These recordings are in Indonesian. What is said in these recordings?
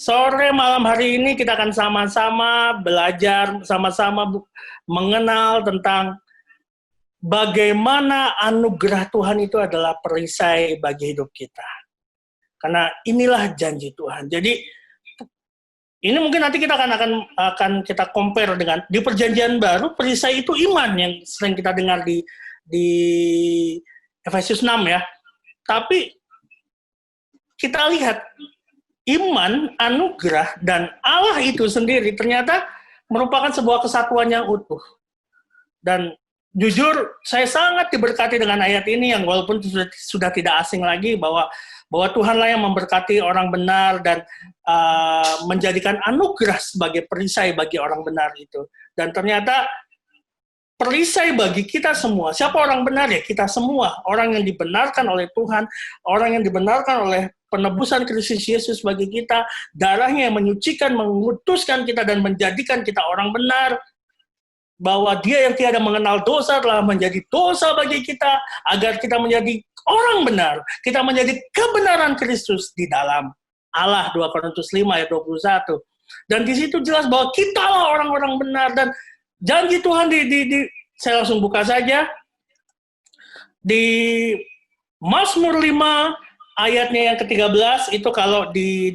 Sore malam hari ini kita akan sama-sama belajar, sama-sama mengenal tentang bagaimana anugerah Tuhan itu adalah perisai bagi hidup kita. Karena inilah janji Tuhan. Jadi ini mungkin nanti kita akan kita compare dengan di Perjanjian Baru, perisai itu iman yang sering kita dengar di Efesus 6 ya. Tapi kita lihat iman, anugerah, dan Allah itu sendiri ternyata merupakan sebuah kesatuan yang utuh. Dan jujur, saya sangat diberkati dengan ayat ini yang walaupun sudah tidak asing lagi bahwa Tuhanlah yang memberkati orang benar dan menjadikan anugerah sebagai perisai bagi orang benar itu. Dan ternyata perisai bagi kita semua. Siapa orang benar ya? Kita semua. Orang yang dibenarkan oleh Tuhan, orang yang dibenarkan oleh penebusan Kristus Yesus bagi kita, darahnya yang menyucikan, mengutuskan kita dan menjadikan kita orang benar, bahwa Dia yang tiada mengenal dosa telah menjadi dosa bagi kita, agar kita menjadi orang benar, kita menjadi kebenaran Kristus di dalam Allah, 2 Korintus 5 ayat 21. Dan di situ jelas bahwa kitalah orang-orang benar, dan janji Tuhan saya langsung buka saja, di Mazmur 5, ayatnya yang ke-13, itu kalau di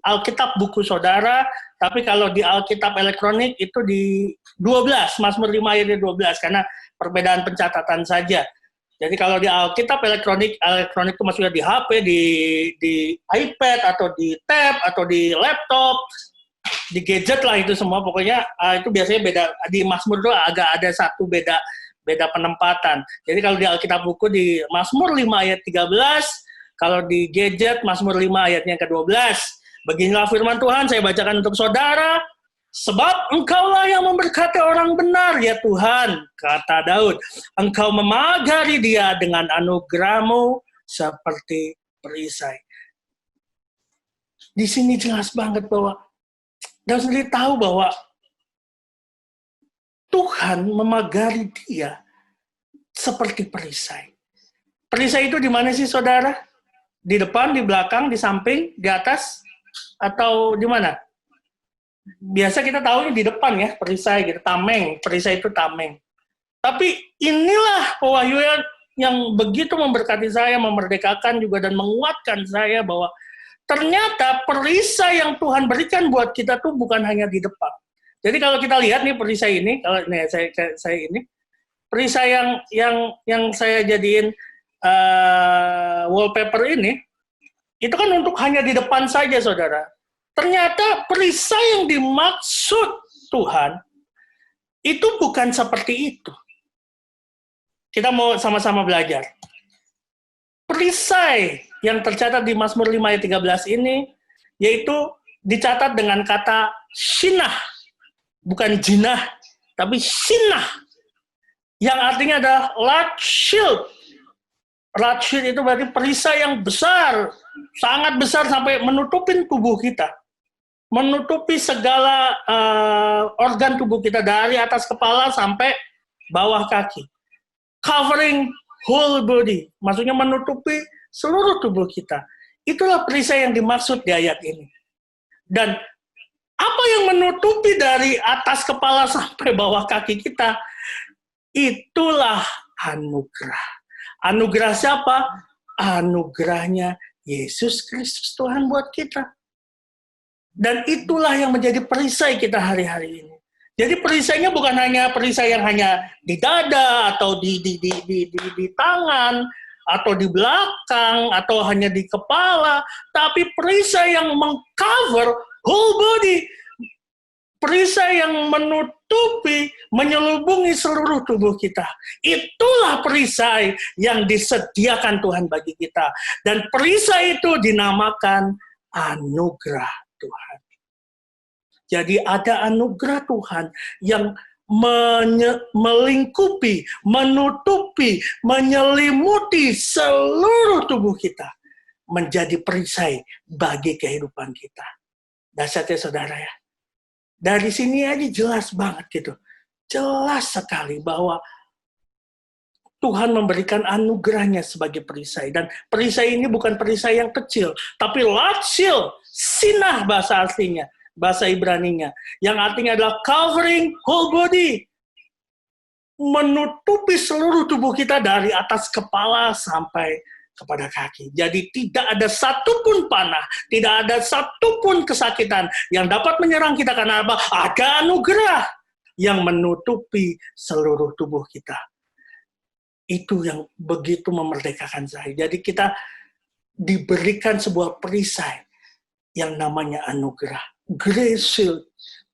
Alkitab buku saudara, tapi kalau di Alkitab elektronik itu di 12, Mazmur 5 ayatnya 12, karena perbedaan pencatatan saja. Jadi kalau di Alkitab elektronik itu maksudnya di HP, di iPad, atau di tab, atau di laptop, di gadget lah itu semua, pokoknya itu biasanya beda. Di Mazmur itu agak ada satu beda penempatan. Jadi kalau di Alkitab buku di Mazmur 5 ayat 13, kalau di gadget Mazmur 5 ayatnya ke-12. Beginilah firman Tuhan, saya bacakan untuk saudara. Sebab Engkaulah yang memberkati orang benar, ya Tuhan, kata Daud. Engkau memagari dia dengan anugerah-Mu seperti perisai. Di sini jelas banget bahwa Daud sendiri tahu bahwa Tuhan memagari dia seperti perisai. Perisai itu di mana sih saudara? Di depan, di belakang, di samping, di atas, atau di mana? Biasa kita tahu di depan ya, perisai gitu, tameng. Perisai itu tameng. Tapi inilah pewahyuan yang begitu memberkati saya, memerdekakan juga dan menguatkan saya bahwa ternyata perisai yang Tuhan berikan buat kita tuh bukan hanya di depan. Jadi kalau kita lihat nih perisai ini, kalau nih saya ini perisai yang saya jadiin wallpaper ini, itu kan untuk hanya di depan saja, saudara. Ternyata perisai yang dimaksud Tuhan itu bukan seperti itu. Kita mau sama-sama belajar. Perisai yang tercatat di Mazmur 5 ayat 13 ini, yaitu dicatat dengan kata shinah, bukan jinah, tapi shinah, yang artinya adalah large shield. Large shield itu berarti perisai yang besar, sangat besar sampai menutupin tubuh kita, menutupi segala organ tubuh kita dari atas kepala sampai bawah kaki, covering whole body, maksudnya menutupi seluruh tubuh kita. Itulah perisai yang dimaksud di ayat ini. Dan apa yang menutupi dari atas kepala sampai bawah kaki kita, itulah anugerah. Anugerah siapa? Anugerahnya Yesus Kristus Tuhan buat kita. Dan itulah yang menjadi perisai kita hari-hari ini. Jadi perisainya bukan hanya perisai yang hanya di dada atau di tangan atau di belakang atau hanya di kepala, tapi perisai yang mengcover whole body. Perisai yang menutupi, menyelubungi seluruh tubuh kita. Itulah perisai yang disediakan Tuhan bagi kita. Dan perisai itu dinamakan anugerah Tuhan. Jadi ada anugerah Tuhan yang melingkupi, menutupi, menyelimuti seluruh tubuh kita, menjadi perisai bagi kehidupan kita. Dahsyat ya saudara ya. Dari sini aja jelas banget gitu. Jelas sekali bahwa Tuhan memberikan anugerahnya sebagai perisai. Dan perisai ini bukan perisai yang kecil, tapi large shield, Sinah bahasa aslinya, bahasa Ibraninya, yang artinya adalah covering whole body, menutupi seluruh tubuh kita dari atas kepala sampai kepada kaki. Jadi tidak ada satupun panah, tidak ada satupun kesakitan yang dapat menyerang kita karena apa? Ada anugerah yang menutupi seluruh tubuh kita. Itu yang begitu memerdekakan saya. Jadi kita diberikan sebuah perisai yang namanya anugerah. Grace shield,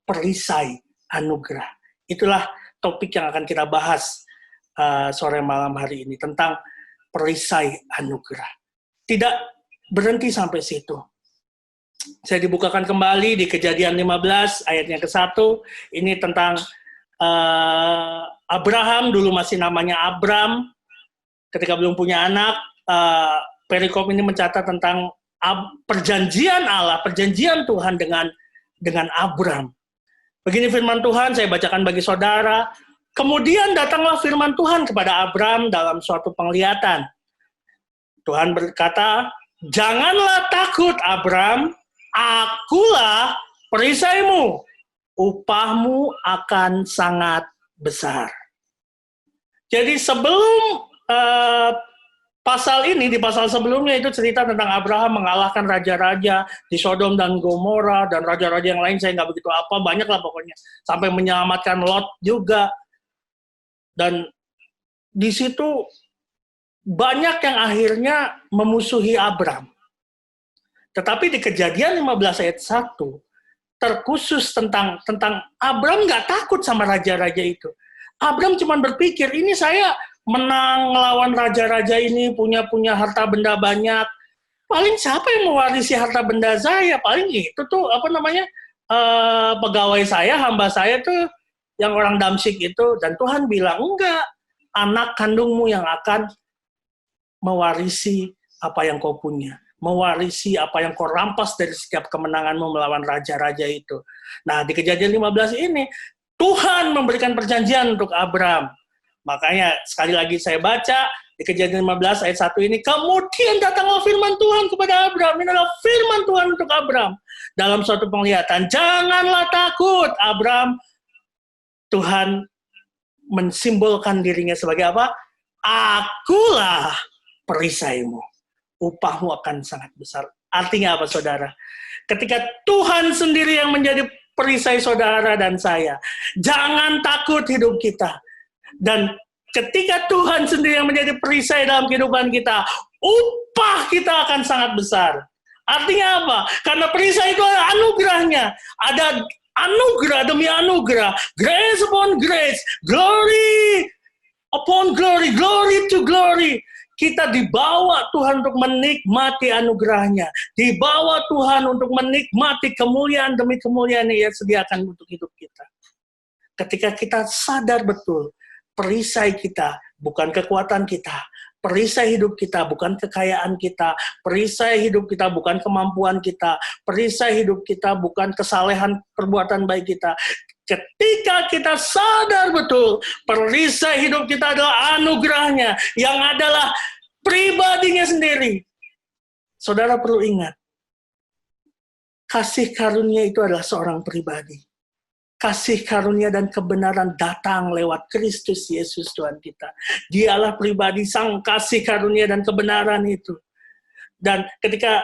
perisai anugerah. Itulah topik yang akan kita bahas sore malam hari ini, tentang perisai anugerah. Tidak berhenti sampai situ. Saya dibukakan kembali di Kejadian 15 ayatnya ke-1. Ini tentang Abraham, dulu masih namanya Abram, ketika belum punya anak. Perikop ini mencatat tentang perjanjian Allah, perjanjian Tuhan dengan Abram. Begini firman Tuhan, saya bacakan bagi saudara. Kemudian datanglah firman Tuhan kepada Abram dalam suatu penglihatan. Tuhan berkata, janganlah takut Abram, akulah perisaimu, upahmu akan sangat besar. Jadi sebelum pasal ini, di pasal sebelumnya itu cerita tentang Abraham mengalahkan raja-raja di Sodom dan Gomora, dan raja-raja yang lain saya nggak begitu apa, banyak lah pokoknya. Sampai menyelamatkan Lot juga. Dan di situ banyak yang akhirnya memusuhi Abram. Tetapi di Kejadian 15 ayat 1, terkhusus tentang Abram nggak takut sama raja-raja itu. Abram cuma berpikir, ini saya menang melawan raja-raja ini, punya harta benda banyak. Paling siapa yang mewarisi harta benda saya? Paling itu tuh pegawai saya, hamba saya tuh yang orang Damsyik itu. Dan Tuhan bilang, enggak, anak kandungmu yang akan mewarisi apa yang kau punya, mewarisi apa yang kau rampas dari setiap kemenanganmu melawan raja-raja itu. Nah, di Kejadian 15 ini Tuhan memberikan perjanjian untuk Abram. Makanya sekali lagi saya baca di Kejadian 15 ayat 1 ini, kemudian datanglah firman Tuhan kepada Abram. Ini adalah firman Tuhan untuk Abram dalam suatu penglihatan. Janganlah takut Abram. Tuhan mensimbolkan dirinya sebagai apa? Akulah perisaimu. Upahmu akan sangat besar. Artinya apa, saudara? Ketika Tuhan sendiri yang menjadi perisai saudara dan saya, jangan takut hidup kita. Dan ketika Tuhan sendiri yang menjadi perisai dalam kehidupan kita, upah kita akan sangat besar. Artinya apa? Karena perisai itu adalah anugerahnya. Ada anugerah demi anugerah. Grace upon grace. Glory upon glory. Glory to glory. Kita dibawa Tuhan untuk menikmati anugerahnya. Dibawa Tuhan untuk menikmati kemuliaan demi kemuliaan yang Ia sediakan untuk hidup kita. Ketika kita sadar betul, perisai kita bukan kekuatan kita, perisai hidup kita bukan kekayaan kita, perisai hidup kita bukan kemampuan kita, perisai hidup kita bukan kesalehan perbuatan baik kita. Ketika kita sadar betul, perisai hidup kita adalah anugerahnya, yang adalah pribadinya sendiri. Saudara perlu ingat, kasih karunia itu adalah seorang pribadi. Kasih karunia dan kebenaran datang lewat Kristus Yesus Tuhan kita. Dialah pribadi sang kasih karunia dan kebenaran itu. Dan ketika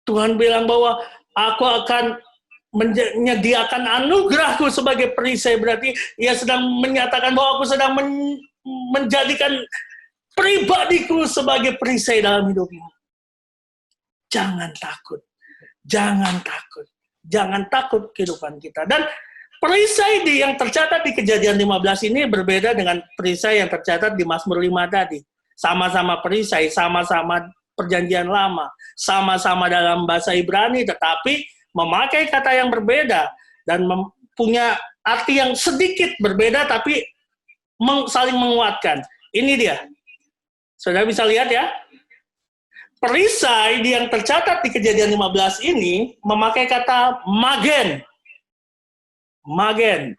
Tuhan bilang bahwa aku akan menyediakan anugerahku sebagai perisai, berarti Ia sedang menyatakan bahwa aku sedang menjadikan pribadiku sebagai perisai dalam hidupmu. Jangan takut. Jangan takut. Jangan takut kehidupan kita. Dan perisai yang tercatat di Kejadian 15 ini berbeda dengan perisai yang tercatat di Mazmur 5 tadi. Sama-sama perisai, sama-sama perjanjian lama, sama-sama dalam bahasa Ibrani, tetapi memakai kata yang berbeda dan punya arti yang sedikit berbeda, tapi saling menguatkan. Ini dia. Saudara bisa lihat ya. Perisai yang tercatat di Kejadian 15 ini memakai kata magen. Magen,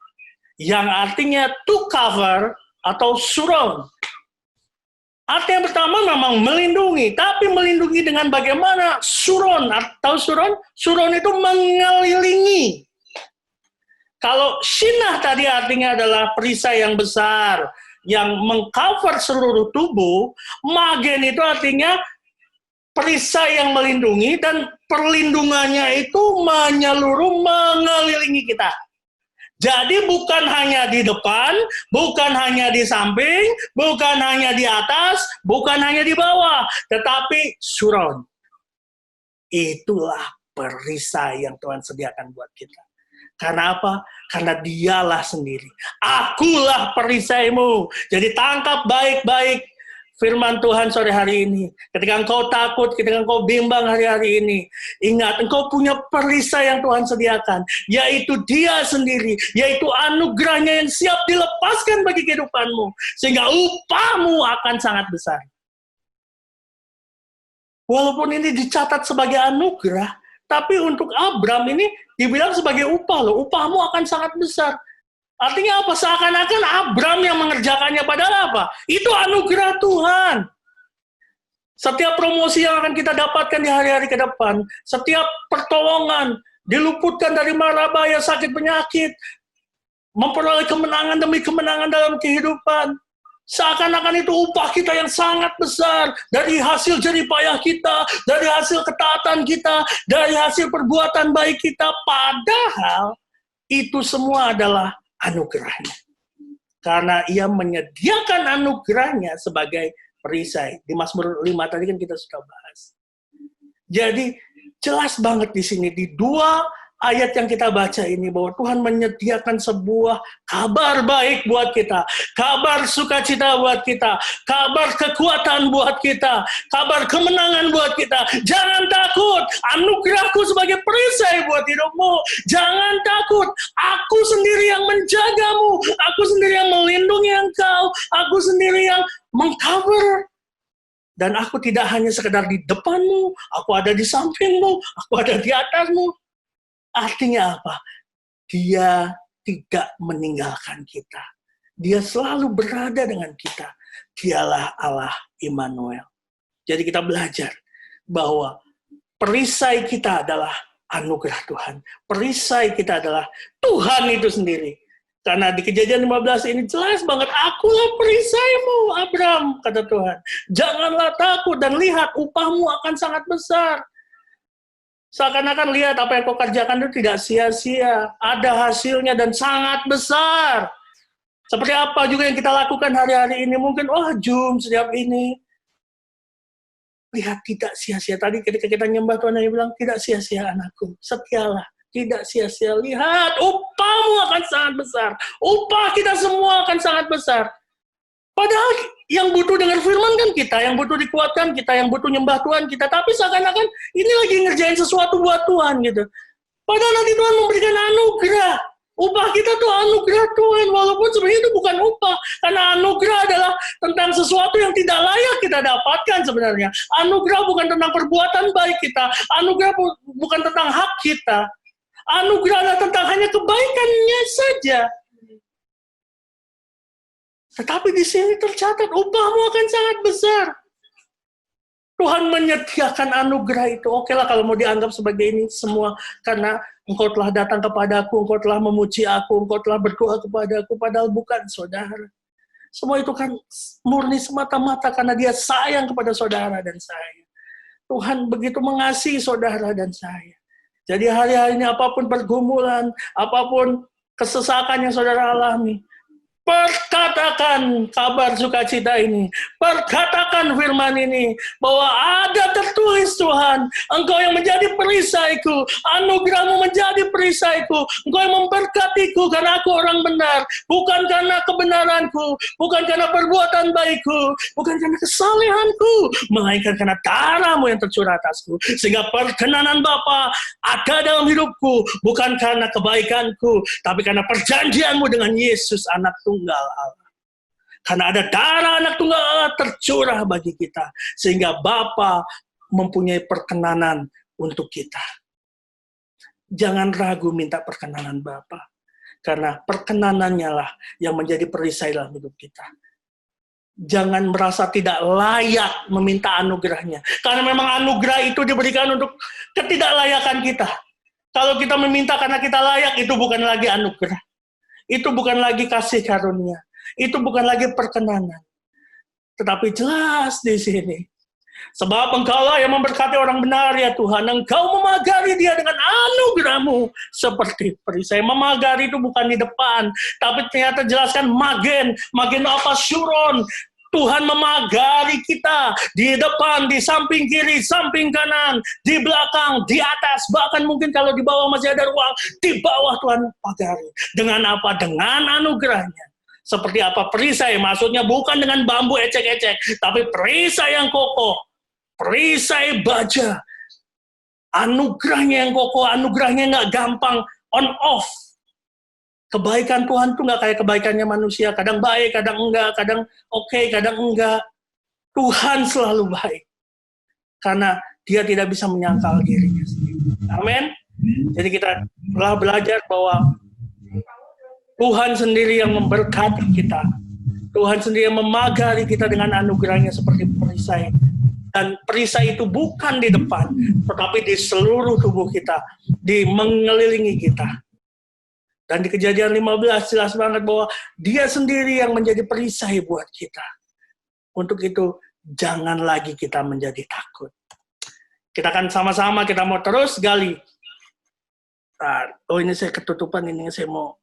yang artinya to cover atau surround. Arti yang pertama memang melindungi, tapi melindungi dengan bagaimana? Suron, atau suron? Suron itu mengelilingi. Kalau shinah tadi artinya adalah perisai yang besar, yang mengcover seluruh tubuh, magen itu artinya perisai yang melindungi, dan perlindungannya itu menyeluruh mengelilingi kita. Jadi bukan hanya di depan, bukan hanya di samping, bukan hanya di atas, bukan hanya di bawah, tetapi surround. Itulah perisai yang Tuhan sediakan buat kita. Karena apa? Karena dialah sendiri. Akulah perisaimu. Jadi tangkap baik-baik firman Tuhan sore hari ini. Ketika engkau takut, ketika engkau bimbang hari-hari ini, ingat, engkau punya perisai yang Tuhan sediakan, yaitu Dia sendiri, yaitu anugerahnya yang siap dilepaskan bagi kehidupanmu, sehingga upahmu akan sangat besar. Walaupun ini dicatat sebagai anugerah, tapi untuk Abram ini dibilang sebagai upah loh, upahmu akan sangat besar. Artinya apa? Seakan-akan Abram yang mengerjakannya, padahal apa? Itu anugerah Tuhan. Setiap promosi yang akan kita dapatkan di hari-hari ke depan, setiap pertolongan, diluputkan dari mara bahaya, sakit, penyakit, memperoleh kemenangan demi kemenangan dalam kehidupan. Seakan-akan itu upah kita yang sangat besar, dari hasil jerih payah kita, dari hasil ketaatan kita, dari hasil perbuatan baik kita, padahal itu semua adalah anugerahnya. Karena Ia menyediakan anugerahnya sebagai perisai. Di Mazmur 5 tadi kan kita sudah bahas. Jadi jelas banget di sini, di dua ayat yang kita baca ini, bahwa Tuhan menyediakan sebuah kabar baik buat kita, kabar sukacita buat kita, kabar kekuatan buat kita, kabar kemenangan buat kita. Jangan takut, anugerahku sebagai perisai buat hidupmu. Jangan takut, aku sendiri yang menjagamu, aku sendiri yang melindungi engkau, aku sendiri yang mengcover. Dan aku tidak hanya sekedar di depanmu, aku ada di sampingmu, aku ada di atasmu. Artinya apa? Dia tidak meninggalkan kita. Dia selalu berada dengan kita. Dialah Allah Immanuel. Jadi kita belajar bahwa perisai kita adalah anugerah Tuhan. Perisai kita adalah Tuhan itu sendiri. Karena di Kejadian 15 ini jelas banget, akulah perisaimu, Abram, kata Tuhan. Janganlah takut dan lihat upahmu akan sangat besar. Seakan-akan lihat apa yang kau kerjakan itu tidak sia-sia. Ada hasilnya dan sangat besar. Seperti apa juga yang kita lakukan hari-hari ini. Mungkin, Zoom setiap ini. Lihat, tidak sia-sia. Tadi ketika kita nyembah Tuhan, Dia bilang, tidak sia-sia anakku. Setialah. Tidak sia-sia. Lihat, upahmu akan sangat besar. Upah kita semua akan sangat besar. Padahal yang butuh dengar firman kan kita, yang butuh dikuatkan kita, yang butuh nyembah Tuhan kita. Tapi seakan-akan ini lagi ngerjain sesuatu buat Tuhan gitu. Padahal nanti Tuhan memberikan anugerah. Upah kita tuh anugerah Tuhan, walaupun sebenarnya itu bukan upah. Karena anugerah adalah tentang sesuatu yang tidak layak kita dapatkan sebenarnya. Anugerah bukan tentang perbuatan baik kita. Anugerah bukan tentang hak kita. Anugerah adalah tentang hanya kebaikannya saja. Tetapi di sini tercatat, upahmu akan sangat besar. Tuhan menyediakan anugerah itu. Oke lah kalau mau dianggap sebagai ini semua, karena engkau telah datang kepadaku, engkau telah memuji aku, engkau telah berdoa kepadaku, padahal bukan, saudara. Semua itu kan murni semata-mata karena Dia sayang kepada saudara dan saya. Tuhan begitu mengasihi saudara dan saya. Jadi hari-hari ini apapun pergumulan, apapun kesesakan yang saudara alami, perkatakan kabar sukacita ini. Perkatakan firman ini. Bahwa ada tertulis Tuhan. Engkau yang menjadi perisaiku. Anugerahmu menjadi perisaiku. Engkau yang memberkatiku karena aku orang benar. Bukan karena kebenaranku. Bukan karena perbuatan baikku. Bukan karena kesalehanku. Melainkan karena darahmu yang tercurah atasku. Sehingga perkenanan Bapa ada dalam hidupku. Bukan karena kebaikanku. Tapi karena perjanjianmu dengan Yesus anak Tuhan. Allah. Karena ada darah anak tunggal Allah tercurah bagi kita. Sehingga Bapa mempunyai perkenanan untuk kita. Jangan ragu minta perkenanan Bapa. Karena perkenanannya lah yang menjadi perisai dalam hidup kita. jangan merasa tidak layak meminta anugerahnya. Karena memang anugerah itu diberikan untuk ketidaklayakan kita. Kalau kita meminta karena kita layak, itu bukan lagi anugerah. Itu bukan lagi kasih karunia. Itu bukan lagi perkenanan. Tetapi jelas di sini. Sebab Engkaulah yang memberkati orang benar ya Tuhan. Engkau memagari dia dengan anugerah-Mu seperti perisai. Memagari itu bukan di depan, tapi ternyata jelaskan magen. Magen apa? Syuron. Tuhan memagari kita di depan, di samping kiri, samping kanan, di belakang, di atas. Bahkan mungkin kalau di bawah masih ada ruang, di bawah Tuhan pagari. Dengan apa? Dengan anugerahnya. Seperti apa? Perisai, maksudnya bukan dengan bambu ecek-ecek, tapi perisai yang kokoh, perisai baja. Anugerahnya yang kokoh, anugerahnya nggak gampang on-off. Kebaikan Tuhan tuh nggak kayak kebaikannya manusia, kadang baik, kadang enggak, kadang oke, kadang enggak. Tuhan selalu baik, karena dia tidak bisa menyangkal dirinya sendiri. Amin. Jadi kita telah belajar bahwa Tuhan sendiri yang memberkati kita. Tuhan sendiri yang memagari kita dengan anugerahnya seperti perisai. Dan perisai itu bukan di depan, tetapi di seluruh tubuh kita, di mengelilingi kita. Dan di Kejadian 15 jelas banget bahwa dia sendiri yang menjadi perisai buat kita. Untuk itu, jangan lagi kita menjadi takut. Kita akan sama-sama, kita mau terus gali. Oh ini saya ketutupan, ini saya mau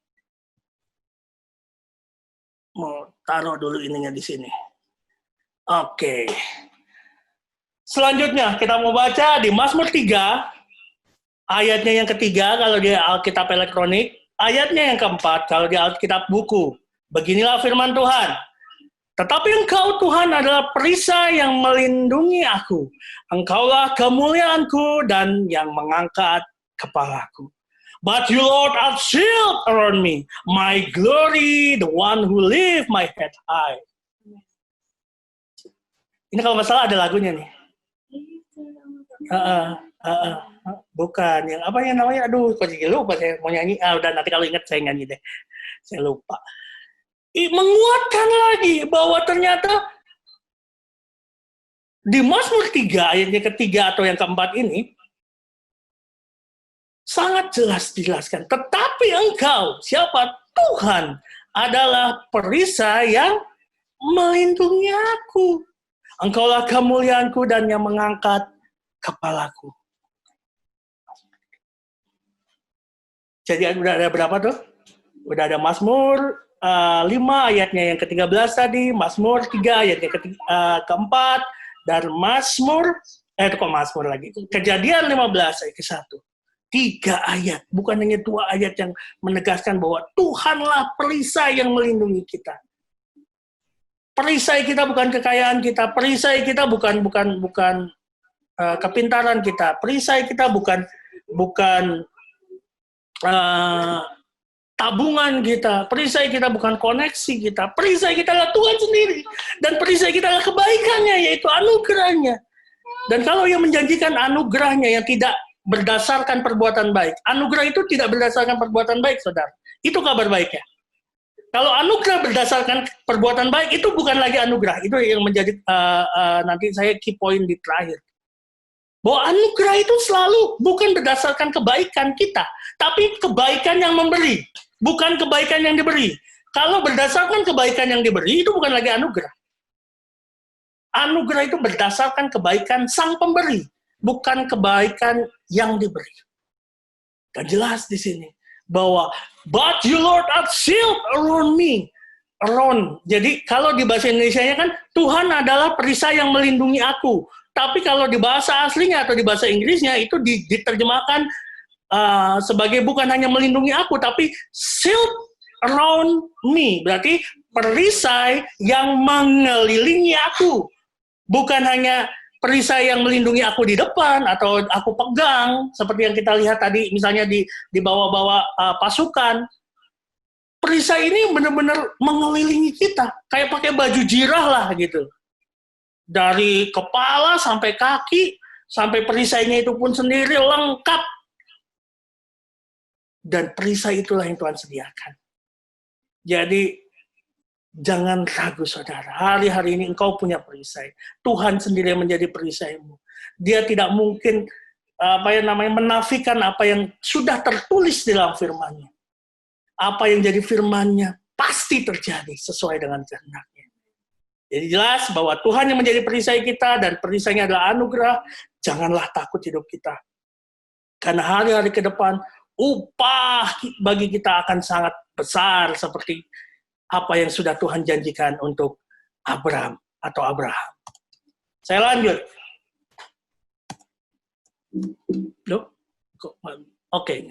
taruh dulu ininya di sini. Oke. Selanjutnya kita mau baca di Mazmur 3, ayatnya yang ketiga kalau di Alkitab elektronik, ayatnya yang keempat kalau di Alkitab buku. Beginilah firman Tuhan. Tetapi Engkau Tuhan adalah perisai yang melindungi aku. Engkaulah kemuliaanku dan yang mengangkat kepalaku. But you, Lord, are shield around me, my glory, the one who lift my head high. Ini kalau nggak salah ada lagunya nih. Bukan, yang apa yang namanya? Aduh, kok jadi lupa saya mau nyanyi. Udah nanti kalau ingat saya nyanyi deh. Saya lupa. Menguatkan lagi bahwa ternyata di Mazmur 3 ayatnya ketiga atau yang keempat ini sangat jelas dijelaskan. Tetapi engkau, siapa? Tuhan adalah perisai yang melindungi aku. Engkaulah kemuliaanku dan yang mengangkat kepalaku. Jadi udah ada berapa tuh? Udah ada Mazmur 5 ayatnya yang ke-13 tadi, Mazmur 3 ayatnya keempat, dan Mazmur, Kejadian 15 ayat ke-1. 3 ayat, bukan hanya 2 ayat yang menegaskan bahwa Tuhanlah perisai yang melindungi kita. Perisai kita bukan kekayaan kita, perisai kita bukan kepintaran kita, perisai kita bukan tabungan kita, perisai kita bukan koneksi kita, perisai kita adalah Tuhan sendiri, dan perisai kita adalah kebaikannya, yaitu anugerahnya. Dan kalau yang menjanjikan anugerahnya yang tidak berdasarkan perbuatan baik. Anugerah itu tidak berdasarkan perbuatan baik, saudara. Itu kabar baiknya. Kalau anugerah berdasarkan perbuatan baik, itu bukan lagi anugerah. Itu yang menjadi, nanti saya key point di terakhir. Bahwa anugerah itu selalu bukan berdasarkan kebaikan kita, tapi kebaikan yang memberi, bukan kebaikan yang diberi. Kalau berdasarkan kebaikan yang diberi, itu bukan lagi anugerah. Anugerah itu berdasarkan kebaikan sang pemberi, bukan kebaikan yang diberi. Dan jelas di sini bahwa but you Lord are shield around me. Around. Jadi kalau di bahasa Indonesianya kan Tuhan adalah perisai yang melindungi aku. Tapi kalau di bahasa aslinya atau di bahasa Inggrisnya itu diterjemahkan sebagai bukan hanya melindungi aku, tapi shield around me. Berarti perisai yang mengelilingi aku. Bukan hanya perisai yang melindungi aku di depan atau aku pegang seperti yang kita lihat tadi misalnya di bawah-bawah pasukan. Perisai ini benar-benar mengelilingi kita kayak pakai baju jirah lah gitu. Dari kepala sampai kaki sampai perisainya itu pun sendiri lengkap. Dan perisai itulah yang Tuhan sediakan. Jadi Jangan ragu saudara, hari-hari ini engkau punya perisai. Tuhan sendiri yang menjadi perisaimu. Dia tidak mungkin menafikan apa yang sudah tertulis di dalam firman-Nya. Apa yang jadi firman-Nya pasti terjadi sesuai dengan kehendak-Nya. Jadi jelas bahwa Tuhan yang menjadi perisai kita dan perisainya adalah anugerah. Janganlah takut hidup kita. Karena hari-hari ke depan upah bagi kita akan sangat besar seperti apa yang sudah Tuhan janjikan untuk Abraham atau Abraham. Saya lanjut. Oke.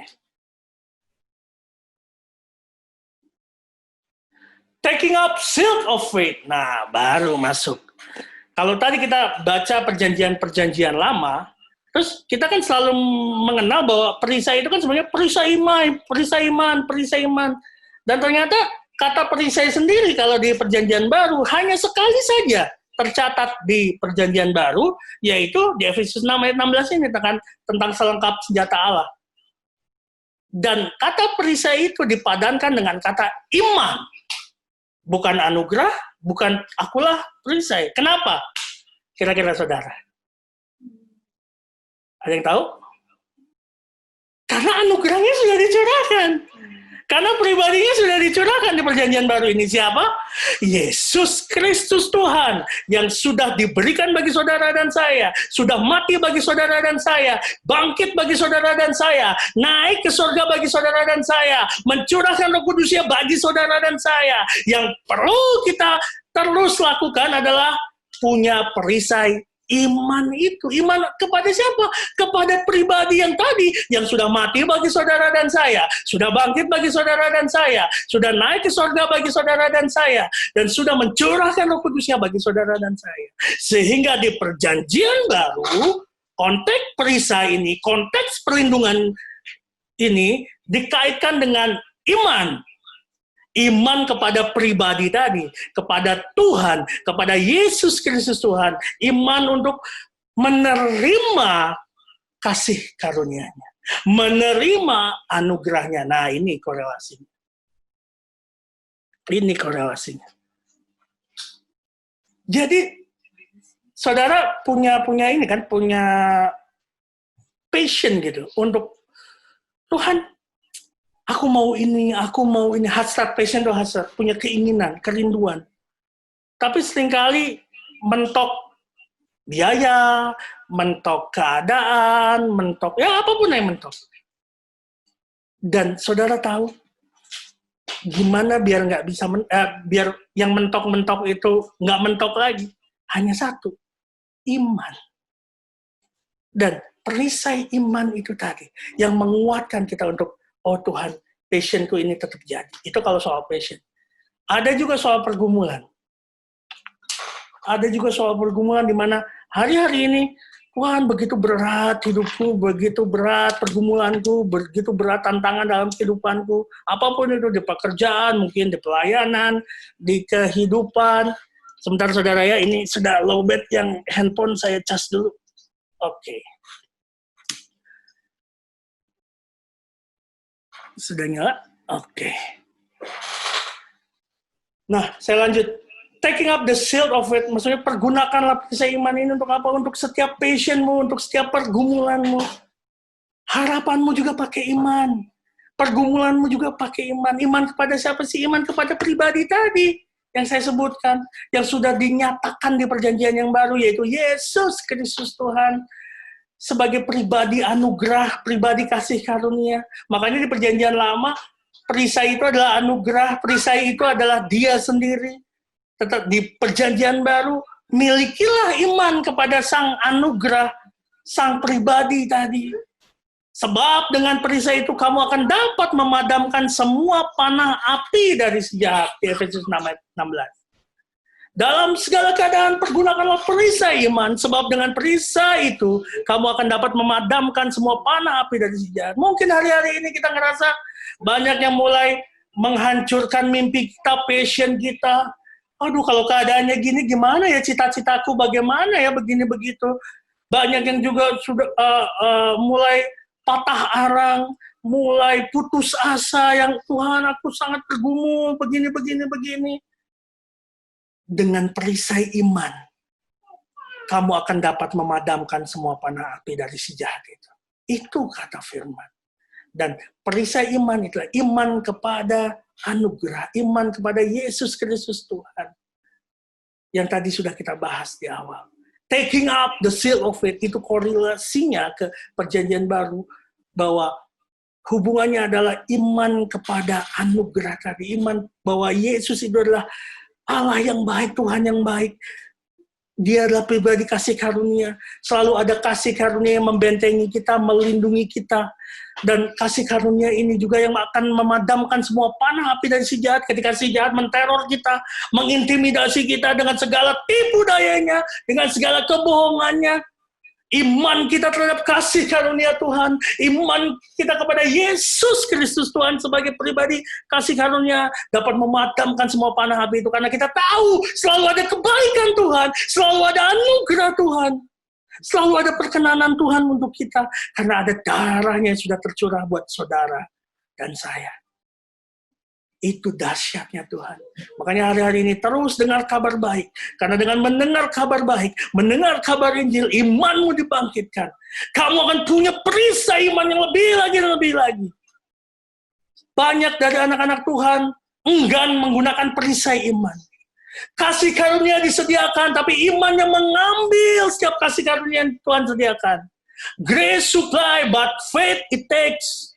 Taking up shield of faith. Nah, baru masuk. Kalau tadi kita baca perjanjian-perjanjian lama, terus kita kan selalu mengenal bahwa perisai itu kan sebenarnya perisai iman. Dan ternyata kata perisai sendiri kalau di perjanjian baru hanya sekali saja tercatat di perjanjian baru, yaitu di Efesus 6 ayat 16 ini tentang selengkap senjata Allah. Dan kata perisai itu dipadankan dengan kata iman. Bukan anugerah, bukan akulah perisai. Kenapa? Kira-kira saudara. Ada yang tahu? Karena anugerahnya sudah dicurahkan. Karena pribadinya sudah dicurahkan di perjanjian baru ini. Siapa? Yesus Kristus Tuhan yang sudah diberikan bagi saudara dan saya. Sudah mati bagi saudara dan saya. Bangkit bagi saudara dan saya. Naik ke surga bagi saudara dan saya. Mencurahkan Roh Kudusnya bagi saudara dan saya. Yang perlu kita terus lakukan adalah punya perisai iman itu. Iman kepada siapa? Kepada pribadi yang tadi, yang sudah mati bagi saudara dan saya, sudah bangkit bagi saudara dan saya, sudah naik ke surga bagi saudara dan saya, dan sudah mencurahkan Roh Kudusnya bagi saudara dan saya. Sehingga di perjanjian baru, konteks perisai ini, konteks perlindungan ini dikaitkan dengan iman. Iman kepada pribadi tadi, kepada Tuhan, kepada Yesus Kristus Tuhan, iman untuk menerima kasih karunia-Nya, menerima anugerahnya. Nah, ini korelasinya. Ini korelasinya. Jadi, saudara punya ini kan, punya passion gitu untuk Tuhan. Aku mau ini, hasrat, passion itu hasrat, punya keinginan, kerinduan. Tapi seringkali mentok biaya, mentok keadaan, mentok, ya apapun yang mentok. Dan saudara tahu, gimana biar nggak bisa, biar yang mentok-mentok itu nggak mentok lagi. Hanya satu, iman. Dan perisai iman itu tadi, yang menguatkan kita untuk oh Tuhan, passionku ini tetap jadi. Itu kalau soal passion. Ada juga soal pergumulan. Ada juga soal pergumulan di mana hari-hari ini, Tuhan begitu berat hidupku, begitu berat pergumulanku, begitu berat tantangan dalam kehidupanku. Apapun itu, di pekerjaan, mungkin di pelayanan, di kehidupan. Sebentar saudara ya, ini sudah lowbat yang handphone saya cas dulu. Oke. Sudah nyala? Oke. Nah, saya lanjut. Taking up the shield of faith, maksudnya pergunakanlah perisai iman ini untuk apa? Untuk setiap passionmu, untuk setiap pergumulanmu. Harapanmu juga pakai iman. Pergumulanmu juga pakai iman. Iman kepada siapa sih? Iman kepada pribadi tadi yang saya sebutkan. Yang sudah dinyatakan di perjanjian yang baru, yaitu Yesus Kristus Tuhan. Sebagai pribadi anugerah, pribadi kasih karunia. Makanya di perjanjian lama, perisai itu adalah anugerah, perisai itu adalah dia sendiri. Tetap di perjanjian baru, milikilah iman kepada sang anugerah, sang pribadi tadi. Sebab dengan perisai itu kamu akan dapat memadamkan semua panah api dari si jahat. Di Efesus 6 ayat 16. Dalam segala keadaan pergunakanlah perisai iman, sebab dengan perisai itu kamu akan dapat memadamkan semua panah api dari si jahat. Mungkin hari-hari ini kita ngerasa banyak yang mulai menghancurkan mimpi kita, passion kita. Aduh, kalau keadaannya gini gimana ya, cita-citaku bagaimana ya, begini begitu. Banyak yang juga sudah mulai patah arang, mulai putus asa, yang Tuhan aku sangat bergumul begini. dengan perisai iman, kamu akan dapat memadamkan semua panah api dari si jahat itu. Itu kata firman. Dan perisai iman itulah iman kepada anugerah, iman kepada Yesus Kristus Tuhan. Yang tadi sudah kita bahas di awal. Taking up the seal of faith, itu korelasinya ke perjanjian baru, bahwa hubungannya adalah iman kepada anugerah tadi. Iman bahwa Yesus itu adalah Allah yang baik, Tuhan yang baik. Dia adalah pribadi kasih karunia. Selalu ada kasih karunia yang membentengi kita, melindungi kita. Dan kasih karunia ini juga yang akan memadamkan semua panah api dari si jahat. Ketika si jahat menteror kita, mengintimidasi kita dengan segala tipu dayanya, dengan segala kebohongannya. Iman kita terhadap kasih karunia Tuhan, iman kita kepada Yesus Kristus Tuhan sebagai pribadi kasih karunia dapat memadamkan semua panah api itu, karena kita tahu selalu ada kebaikan Tuhan, selalu ada anugerah Tuhan, selalu ada perkenanan Tuhan untuk kita, karena ada darahnya yang sudah tercurah buat saudara dan saya. Itu dahsyatnya Tuhan. Makanya hari-hari ini terus dengar kabar baik. Karena dengan mendengar kabar baik, mendengar kabar Injil, imanmu dibangkitkan. Kamu akan punya perisai iman yang lebih lagi dan lebih lagi. Banyak dari anak-anak Tuhan enggan menggunakan perisai iman. Kasih karunia disediakan, tapi imannya mengambil setiap kasih karunia yang Tuhan sediakan. Grace supply, but faith it takes.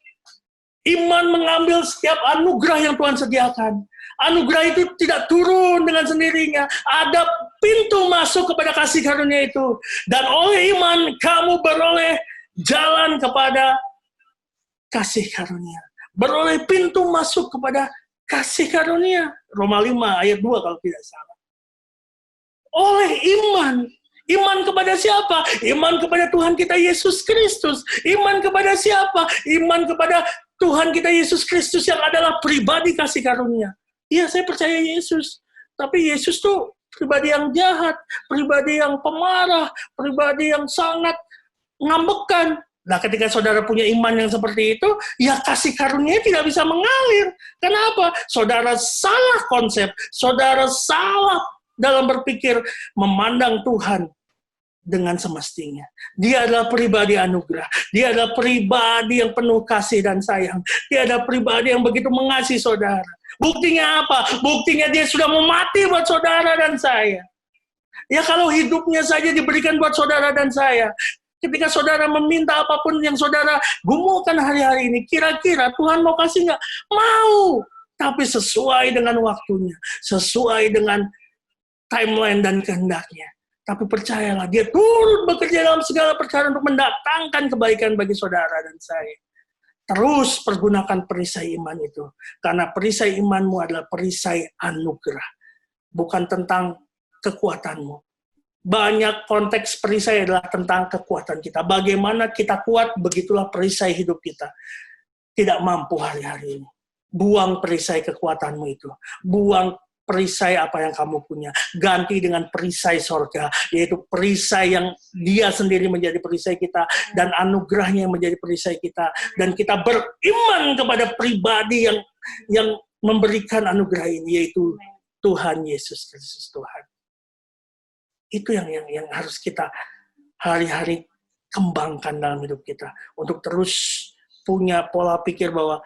Iman mengambil setiap anugerah yang Tuhan sediakan. Anugerah itu tidak turun dengan sendirinya. Ada pintu masuk kepada kasih karunia itu. Dan oleh iman, kamu beroleh jalan kepada kasih karunia. Beroleh pintu masuk kepada kasih karunia. Roma 5 ayat 2 kalau tidak salah. Oleh iman. Iman kepada siapa? Iman kepada Tuhan kita Yesus Kristus. Iman kepada siapa? Iman kepada Tuhan kita Yesus Kristus yang adalah pribadi kasih karunia. Iya, saya percaya Yesus. Tapi Yesus tuh pribadi yang jahat, pribadi yang pemarah, pribadi yang sangat ngambekan. Nah, ketika saudara punya iman yang seperti itu, ya kasih karunia tidak bisa mengalir. Kenapa? Saudara salah konsep, saudara salah dalam berpikir memandang Tuhan dengan semestinya. Dia adalah pribadi anugerah. Dia adalah pribadi yang penuh kasih dan sayang. Dia adalah pribadi yang begitu mengasihi saudara. Buktinya apa? Buktinya dia sudah mau mati buat saudara dan saya. Ya kalau hidupnya saja diberikan buat saudara dan saya. Ketika saudara meminta apapun yang saudara gumulkan hari-hari ini, kira-kira Tuhan mau kasih nggak? Mau. Tapi sesuai dengan waktunya. Sesuai dengan timeline dan kehendaknya. Tapi percayalah, dia turut bekerja dalam segala perkara untuk mendatangkan kebaikan bagi saudara dan saya. Terus pergunakan perisai iman itu. Karena perisai imanmu adalah perisai anugerah. Bukan tentang kekuatanmu. Banyak konteks perisai adalah tentang kekuatan kita. Bagaimana kita kuat, begitulah perisai hidup kita. Tidak mampu hari-hari ini. Buang perisai kekuatanmu itu. Buang perisai apa yang kamu punya. Ganti dengan perisai sorga, yaitu perisai yang dia sendiri menjadi perisai kita, dan anugerahnya yang menjadi perisai kita. Dan kita beriman kepada pribadi yang memberikan anugerah ini, yaitu Tuhan Yesus Kristus Tuhan. Itu yang harus kita hari-hari kembangkan dalam hidup kita. Untuk terus punya pola pikir bahwa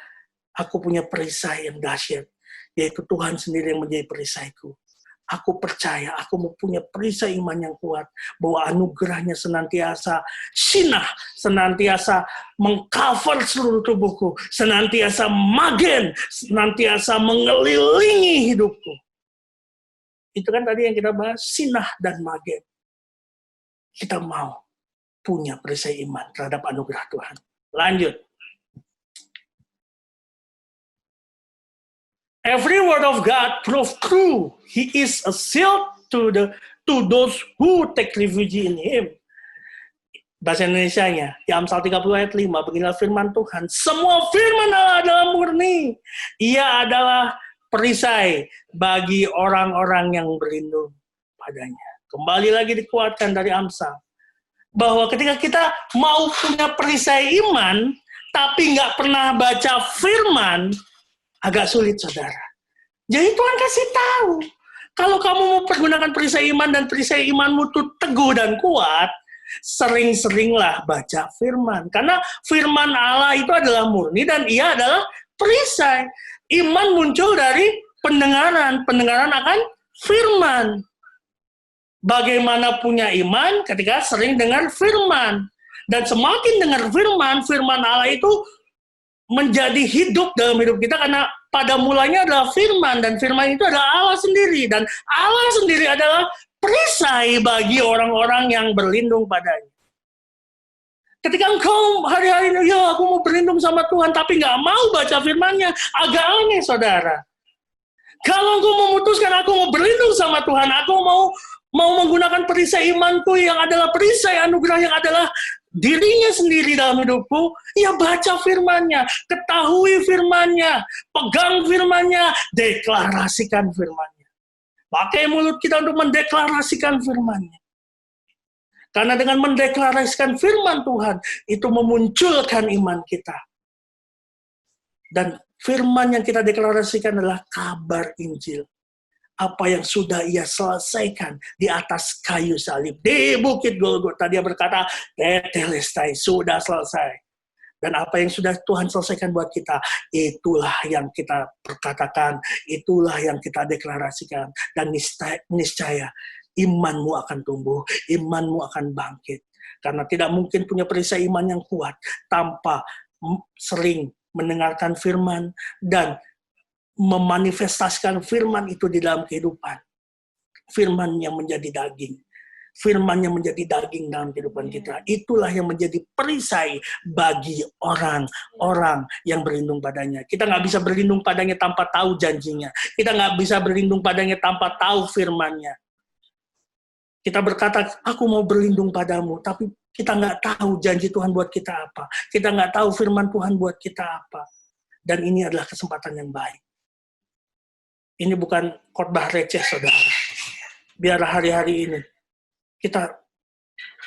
aku punya perisai yang dahsyat, yaitu Tuhan sendiri yang menjadi perisaiku. Aku percaya, aku mempunyai perisai iman yang kuat, bahwa anugerahnya senantiasa sinah, senantiasa mengcover seluruh tubuhku, senantiasa magen, senantiasa mengelilingi hidupku. Itu kan tadi yang kita bahas, sinah dan magen. Kita mau punya perisai iman terhadap anugerah Tuhan. Lanjut. Every word of God proves true. He is a shield to those who take refuge in Him. Bahasa Indonesianya, di Amsal 30 ayat 5, beginilah firman Tuhan. Semua firman Allah adalah murni. Ia adalah perisai bagi orang-orang yang berlindung padanya. Kembali lagi dikuatkan dari Amsal. Bahwa ketika kita mau punya perisai iman, tapi nggak pernah baca firman, agak sulit, saudara. Jadi Tuhan kasih tahu Kalau kamu mau pergunakan perisai iman dan perisai imanmu itu teguh dan kuat, sering-seringlah baca firman. Karena firman Allah itu adalah murni dan ia adalah perisai. Iman muncul dari pendengaran. Pendengaran akan firman. Bagaimana punya iman ketika sering dengar firman. Dan semakin dengar firman, firman Allah itu menjadi hidup dalam hidup kita karena pada mulanya adalah firman dan firman itu adalah Allah sendiri dan Allah sendiri adalah perisai bagi orang-orang yang berlindung padanya. Ketika engkau hari-hari ini, ya aku mau berlindung sama Tuhan tapi nggak mau baca firman-Nya, agak aneh saudara. Kalau engkau memutuskan aku mau berlindung sama Tuhan, aku mau menggunakan perisai imanku yang adalah perisai anugerah yang adalah dirinya sendiri dalam hidupku, ya baca firman-Nya, ketahui firman-Nya, pegang firman-Nya, deklarasikan firman-Nya. Pakai mulut kita untuk mendeklarasikan firman-Nya. Karena dengan mendeklarasikan firman Tuhan, itu memunculkan iman kita. Dan firman yang kita deklarasikan adalah kabar Injil. Apa yang sudah ia selesaikan di atas kayu salib. Di Bukit Golgota dia berkata, tetelestai, sudah selesai. Dan apa yang sudah Tuhan selesaikan buat kita, itulah yang kita perkatakan, itulah yang kita deklarasikan. Dan niscaya, imanmu akan tumbuh, imanmu akan bangkit. Karena tidak mungkin punya perisai iman yang kuat tanpa sering mendengarkan firman dan memanifestasikan firman itu di dalam kehidupan. Firman yang menjadi daging. Firman yang menjadi daging dalam kehidupan kita. Itulah yang menjadi perisai bagi orang-orang yang berlindung padanya. Kita nggak bisa berlindung padanya tanpa tahu janjinya. Kita nggak bisa berlindung padanya tanpa tahu firmannya. Kita berkata, aku mau berlindung padamu, tapi kita nggak tahu janji Tuhan buat kita apa. Kita nggak tahu firman Tuhan buat kita apa. Dan ini adalah kesempatan yang baik. Ini bukan khotbah receh, saudara. Biar hari-hari ini kita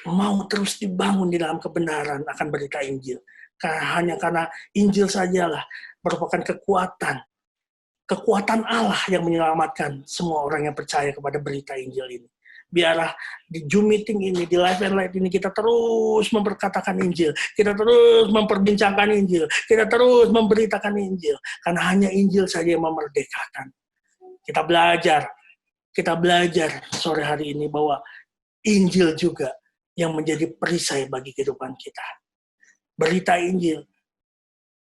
mau terus dibangun di dalam kebenaran akan berita Injil. Hanya karena Injil sajalah merupakan kekuatan Allah yang menyelamatkan semua orang yang percaya kepada berita Injil ini. Biarlah di Zoom meeting ini, di Live and Light ini, kita terus memperkatakan Injil. Kita terus memperbincangkan Injil. Kita terus memberitakan Injil. Karena hanya Injil saja yang memerdekakan. Kita belajar sore hari ini bahwa Injil juga yang menjadi perisai bagi kehidupan kita. Berita Injil,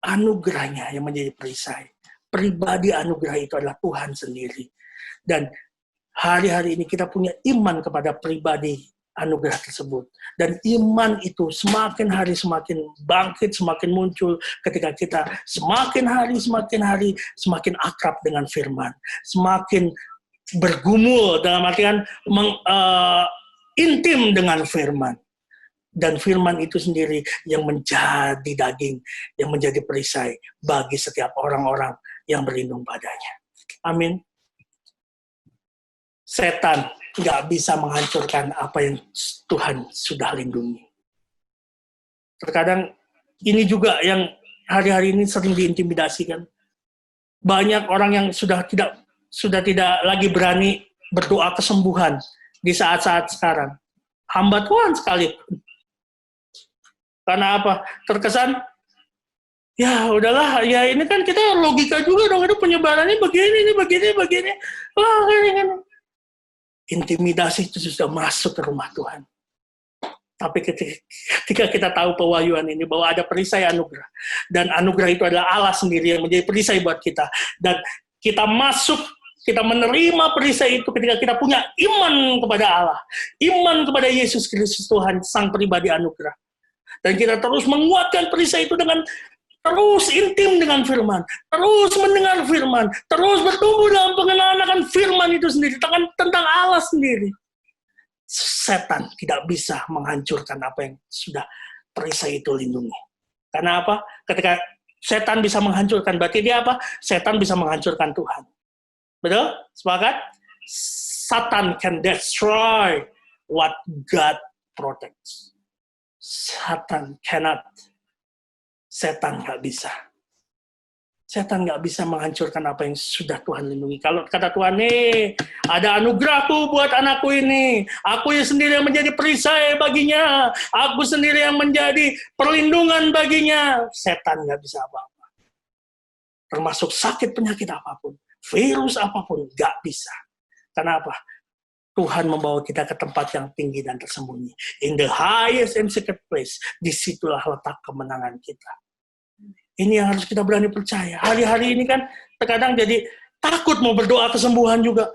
anugerahnya yang menjadi perisai. Pribadi anugerah itu adalah Tuhan sendiri. Dan hari-hari ini kita punya iman kepada pribadi anugerah tersebut. Dan iman itu semakin hari semakin bangkit, semakin muncul ketika kita semakin hari semakin akrab dengan firman. Semakin bergumul dalam artian intim dengan firman. Dan firman itu sendiri yang menjadi daging, yang menjadi perisai bagi setiap orang-orang yang berlindung padanya. Amin. Setan nggak bisa menghancurkan apa yang Tuhan sudah lindungi. Terkadang ini juga yang hari-hari ini sering diintimidasikan. Banyak orang yang sudah tidak lagi berani berdoa kesembuhan di saat-saat sekarang. Hamba Tuhan sekalipun. Karena apa? Terkesan, ya udahlah, ya ini kan kita logika juga dong, itu penyebarannya begini. Wah, ini. Intimidasi itu sudah masuk ke rumah Tuhan. Tapi ketika kita tahu pewahyuan ini, bahwa ada perisai anugerah, dan anugerah itu adalah Allah sendiri yang menjadi perisai buat kita, dan kita menerima perisai itu ketika kita punya iman kepada Allah, iman kepada Yesus Kristus Tuhan, Sang Pribadi Anugerah. Dan kita terus menguatkan perisai itu dengan terus intim dengan firman, terus mendengar firman, terus bertumbuh dalam pengenalan akan firman itu sendiri, tentang Allah sendiri. Setan tidak bisa menghancurkan apa yang sudah perisai itu lindungi. Karena apa? Ketika setan bisa menghancurkan, berarti dia apa? Setan bisa menghancurkan Tuhan. Betul? Sepakat? Satan can destroy what God protects. Setan nggak bisa. Setan nggak bisa menghancurkan apa yang sudah Tuhan lindungi. Kalau kata Tuhan, nih, ada anugerahku buat anakku ini. Aku yang sendiri yang menjadi perisai baginya. Aku sendiri yang menjadi perlindungan baginya. Setan nggak bisa apa-apa. Termasuk sakit penyakit apapun. Virus apapun, nggak bisa. Kenapa? Tuhan membawa kita ke tempat yang tinggi dan tersembunyi. In the highest and secret place, disitulah letak kemenangan kita. Ini yang harus kita berani percaya. Hari-hari ini kan terkadang jadi takut mau berdoa kesembuhan juga.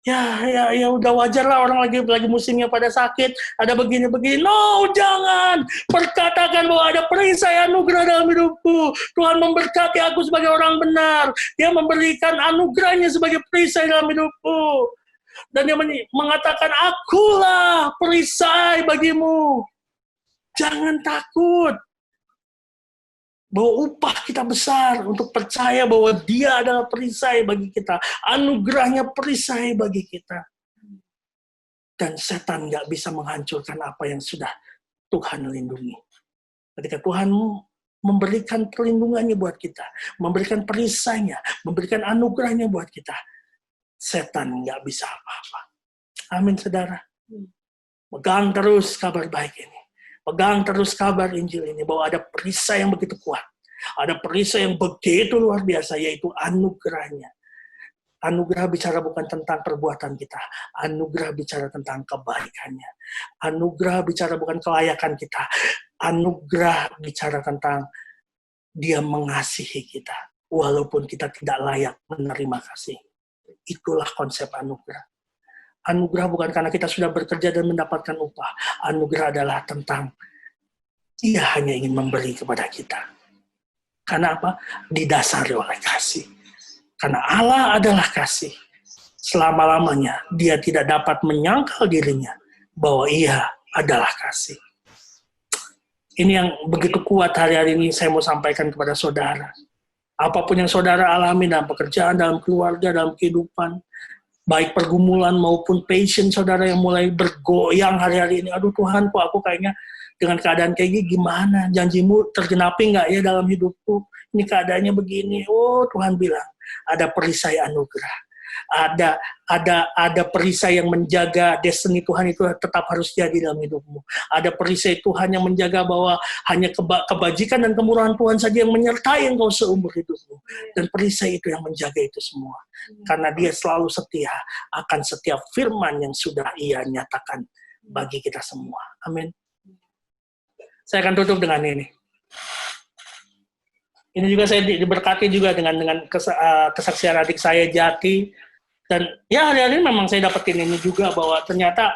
Ya udah wajar lah orang lagi musimnya pada sakit, ada begini-begini. No, jangan. Perkatakan bahwa ada perisai anugerah dalam hidupku. Tuhan memberkati aku sebagai orang benar. Dia memberikan anugerahnya sebagai perisai dalam hidupku. Dan dia mengatakan, akulah perisai bagimu. Jangan takut. Bahwa upah kita besar untuk percaya bahwa dia adalah perisai bagi kita. Anugerahnya perisai bagi kita. Dan setan nggak bisa menghancurkan apa yang sudah Tuhan lindungi. Ketika Tuhan memberikan perlindungannya buat kita, memberikan perisainya, memberikan anugerahnya buat kita, setan nggak bisa apa-apa. Amin, saudara. Pegang terus kabar baik ini. Pegang terus kabar Injil ini, bahwa ada perisai yang begitu kuat. Ada perisai yang begitu luar biasa, yaitu anugerahnya. Anugerah bicara bukan tentang perbuatan kita. Anugerah bicara tentang kebaikannya. Anugerah bicara bukan kelayakan kita. Anugerah bicara tentang dia mengasihi kita, walaupun kita tidak layak menerima kasih. Itulah konsep anugerah. Anugerah bukan karena kita sudah bekerja dan mendapatkan upah. Anugerah adalah tentang dia hanya ingin memberi kepada kita. Karena apa? Didasari oleh kasih. Karena Allah adalah kasih. Selama-lamanya dia tidak dapat menyangkal dirinya bahwa ia adalah kasih. Ini yang begitu kuat hari-hari ini saya mau sampaikan kepada saudara. Apapun yang saudara alami dalam pekerjaan, dalam keluarga, dalam kehidupan, baik pergumulan maupun passion saudara yang mulai bergoyang hari-hari ini. Aduh Tuhan, kok aku kayaknya dengan keadaan kayak gini gimana? Janjimu tergenapi nggak ya dalam hidupku? Ini keadaannya begini. Oh, Tuhan bilang ada perisai anugerah. Ada perisai yang menjaga destiny Tuhan itu tetap harus jadi dalam hidupmu. Ada perisai Tuhan yang menjaga bahwa hanya kebajikan dan kemurahan Tuhan saja yang menyertai engkau seumur hidupmu. Dan perisai itu yang menjaga itu semua. Karena dia selalu setia akan setiap firman yang sudah ia nyatakan bagi kita semua. Amin. Saya akan tutup dengan ini. Ini juga saya diberkati juga dengan kesaksian adik saya Jati. Dan ya hari-hari ini memang saya dapetin ini juga bahwa ternyata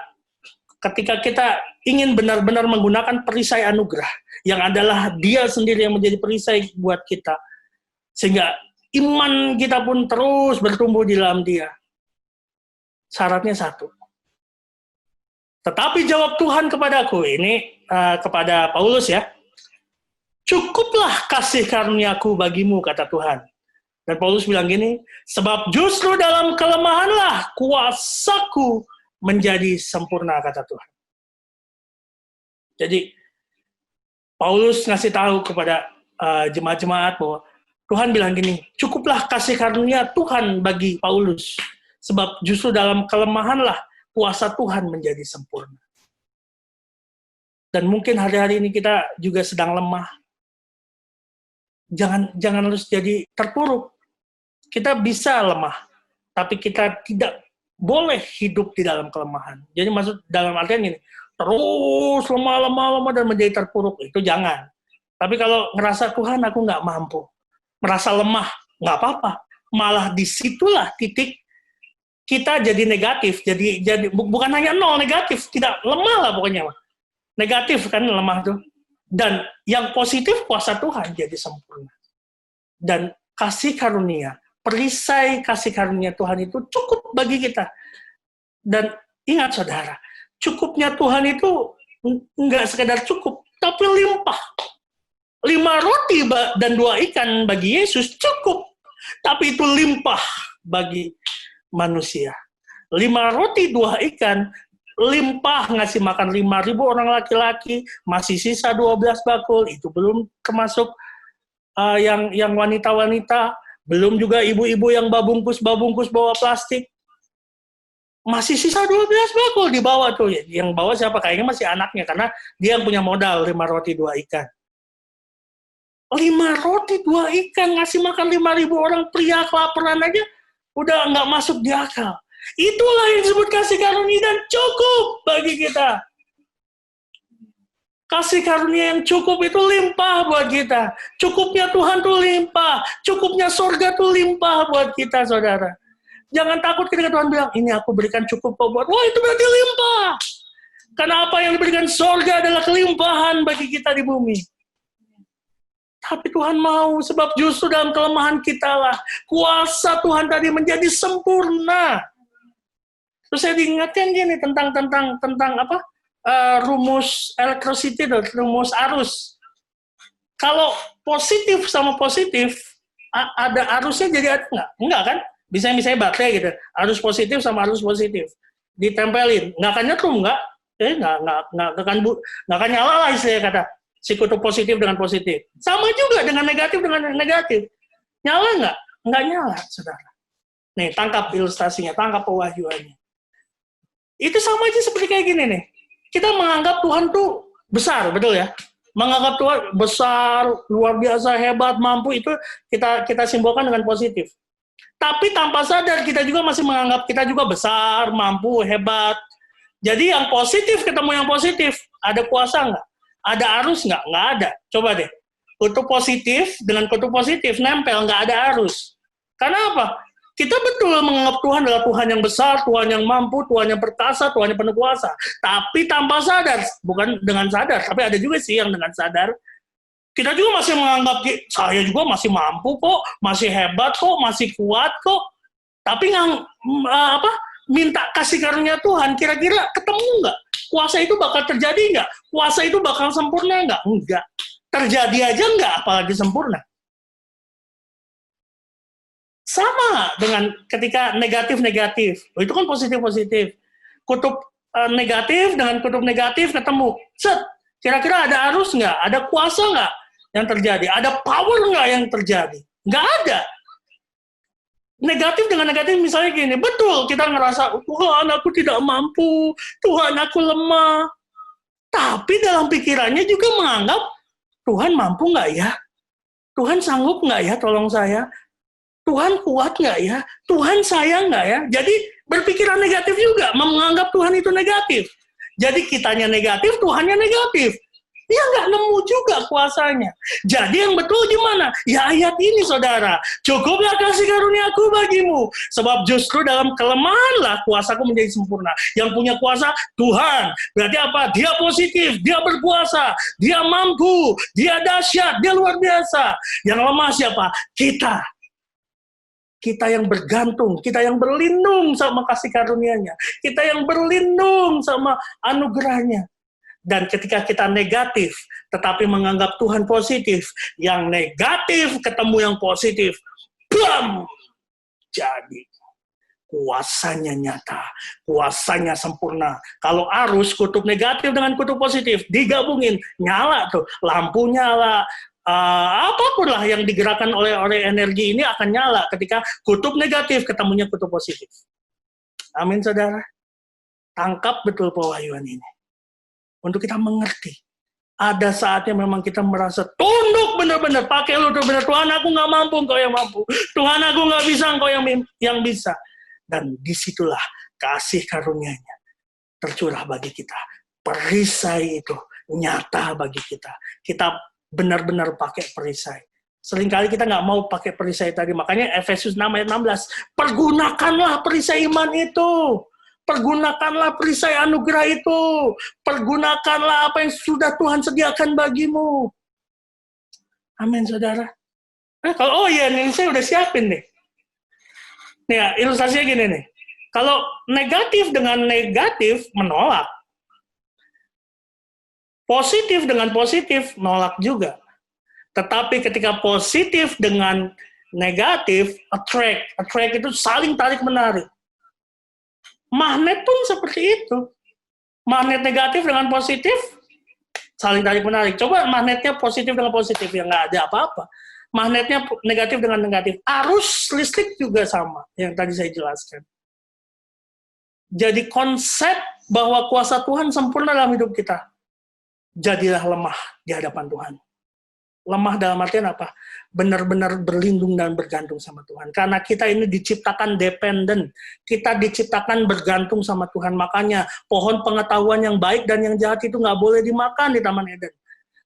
ketika kita ingin benar-benar menggunakan perisai anugerah, yang adalah dia sendiri yang menjadi perisai buat kita, sehingga iman kita pun terus bertumbuh di dalam dia. Syaratnya satu. Tetapi jawab Tuhan kepadaku, ini kepada Paulus ya, cukuplah kasih karuniaku bagimu, kata Tuhan. Dan Paulus bilang gini, sebab justru dalam kelemahanlah kuasaku menjadi sempurna, kata Tuhan. Jadi, Paulus ngasih tahu kepada jemaat-jemaat bahwa Tuhan bilang gini, cukuplah kasih karunia Tuhan bagi Paulus. Sebab justru dalam kelemahanlah kuasa Tuhan menjadi sempurna. Dan mungkin hari-hari ini kita juga sedang lemah. Jangan harus jadi terpuruk. Kita bisa lemah, tapi kita tidak boleh hidup di dalam kelemahan. Jadi maksud dalam artian ini, terus lemah dan menjadi terpuruk, itu jangan. Tapi kalau ngerasa Tuhan aku nggak mampu, merasa lemah, nggak apa-apa. Malah disitulah titik kita jadi negatif, jadi bukan hanya nol negatif, tidak lemah lah pokoknya. Negatif kan lemah tuh. Dan yang positif kuasa Tuhan jadi sempurna. Dan kasih karunia, perisai kasih karunia Tuhan itu cukup bagi kita. Dan ingat saudara, cukupnya Tuhan itu enggak sekedar cukup, tapi limpah. 5 roti dan 2 ikan bagi Yesus cukup, tapi itu limpah bagi manusia. 5 roti 2 ikan limpah ngasih makan 5.000 orang laki-laki, masih sisa 12 bakul, itu belum termasuk yang wanita-wanita. Belum juga ibu-ibu yang babungkus bawa plastik. Masih sisa 12 bakul dibawa tuh. Yang bawa siapa? Kayaknya masih anaknya, karena dia yang punya modal 5 roti 2 ikan. 5 roti 2 ikan, ngasih makan 5.000 orang, pria kelaparan aja, udah nggak masuk di akal. Itulah yang disebut kasih karunia dan cukup bagi kita. Kasih karunia yang cukup itu limpah buat kita. Cukupnya Tuhan tuh limpah. Cukupnya surga tuh limpah buat kita, saudara. Jangan takut ketika Tuhan bilang, ini aku berikan cukup kok buat, wah itu berarti limpah. Karena apa yang diberikan surga adalah kelimpahan bagi kita di bumi. Tapi Tuhan mau, sebab justru dalam kelemahan kita lah, kuasa Tuhan tadi menjadi sempurna. Terus saya diingatkan gini, tentang apa? Rumus electricity, rumus arus. Kalau positif sama positif, ada arusnya jadi enggak? Enggak kan? Misalnya baterai gitu, arus positif sama arus positif ditempelin, nggak akan nyetrum, nggak akan nyala lah, istilahnya kata si kutub positif dengan positif. Sama juga dengan negatif, nyala nggak nyala, saudara. Nih, tangkap ilustrasinya, tangkap pewahyuannya. Itu sama aja seperti kayak gini nih, kita menganggap Tuhan tuh besar, betul ya, menganggap Tuhan besar, luar biasa, hebat, mampu, itu kita simbolkan dengan positif. Tapi tanpa sadar kita juga masih menganggap kita juga besar, mampu, hebat. Jadi yang positif ketemu yang positif, ada kuasa nggak? Ada arus nggak? Nggak ada. Coba deh, kutub positif dengan kutub positif nempel, nggak ada arus. Karena apa? Kita betul menganggap Tuhan adalah Tuhan yang besar, Tuhan yang mampu, Tuhan yang perkasa, Tuhan yang penuh kuasa. Tapi tanpa sadar, bukan dengan sadar, tapi ada juga sih yang dengan sadar. Kita juga masih menganggap, saya juga masih mampu kok, masih hebat kok, masih kuat kok. Tapi minta kasih karunia Tuhan, kira-kira ketemu nggak? Kuasa itu bakal terjadi nggak? Kuasa itu bakal sempurna nggak? Enggak. Terjadi aja nggak, apalagi sempurna. Sama dengan ketika negatif-negatif. Itu kan positif-positif. Kutub negatif dengan kutub negatif ketemu. Set, kira-kira ada arus nggak? Ada kuasa nggak yang terjadi? Ada power nggak yang terjadi? Nggak ada. Negatif dengan negatif misalnya gini, betul kita ngerasa, Tuhan aku tidak mampu, Tuhan aku lemah. Tapi dalam pikirannya juga menganggap, Tuhan mampu nggak ya? Tuhan sanggup nggak ya tolong saya? Tuhan kuat nggak ya? Tuhan sayang nggak ya? Jadi berpikiran negatif juga, menganggap Tuhan itu negatif. Jadi kitanya negatif, Tuhannya negatif. Dia nggak nemu juga kuasanya. Jadi yang betul gimana? Ya ayat ini, saudara. Cukuplah kasih karuniaku bagimu. Sebab justru dalam kelemahanlah kuasaku menjadi sempurna. Yang punya kuasa, Tuhan. Berarti apa? Dia positif, dia berkuasa, dia mampu, dia dahsyat, dia luar biasa. Yang lemah siapa? Kita. Kita yang bergantung, kita yang berlindung sama kasih karunia-Nya. Kita yang berlindung sama anugerahnya. Dan ketika kita negatif, tetapi menganggap Tuhan positif, yang negatif ketemu yang positif, bam! Jadi, kuasanya nyata, kuasanya sempurna. Kalau arus kutub negatif dengan kutub positif, digabungin, nyala tuh, lampu nyala, apapun lah yang digerakkan oleh energi ini akan nyala ketika kutub negatif ketemunya kutub positif. Amin, saudara. Tangkap betul pewahyuan ini. Untuk kita mengerti. Ada saatnya memang kita merasa tunduk benar-benar, pakai lutut benar, Tuhan aku nggak mampu, Engkau yang mampu. Tuhan aku nggak bisa, Engkau yang bisa. Dan disitulah kasih karunia-Nya tercurah bagi kita. Perisai itu nyata bagi kita. Kita benar-benar pakai perisai. Seringkali kita nggak mau pakai perisai tadi. Makanya Efesus 6 ayat 16. Pergunakanlah perisai iman itu. Pergunakanlah perisai anugerah itu. Pergunakanlah apa yang sudah Tuhan sediakan bagimu. Amin, saudara. Ini saya udah siapin nih. Nih ya, ilustrasinya gini nih. Kalau negatif dengan negatif, menolak. Positif dengan positif, nolak juga. Tetapi ketika positif dengan negatif, attract. Attract itu saling tarik-menarik. Magnet pun seperti itu. Magnet negatif dengan positif, saling tarik-menarik. Coba magnetnya positif dengan positif, ya nggak ada apa-apa. Magnetnya negatif dengan negatif. Arus listrik juga sama, yang tadi saya jelaskan. Jadi konsep bahwa kuasa Tuhan sempurna dalam hidup kita. Jadilah lemah di hadapan Tuhan. Lemah dalam artian apa? Benar-benar berlindung dan bergantung sama Tuhan. Karena kita ini diciptakan dependen. Kita diciptakan bergantung sama Tuhan. Makanya pohon pengetahuan yang baik dan yang jahat itu nggak boleh dimakan di Taman Eden.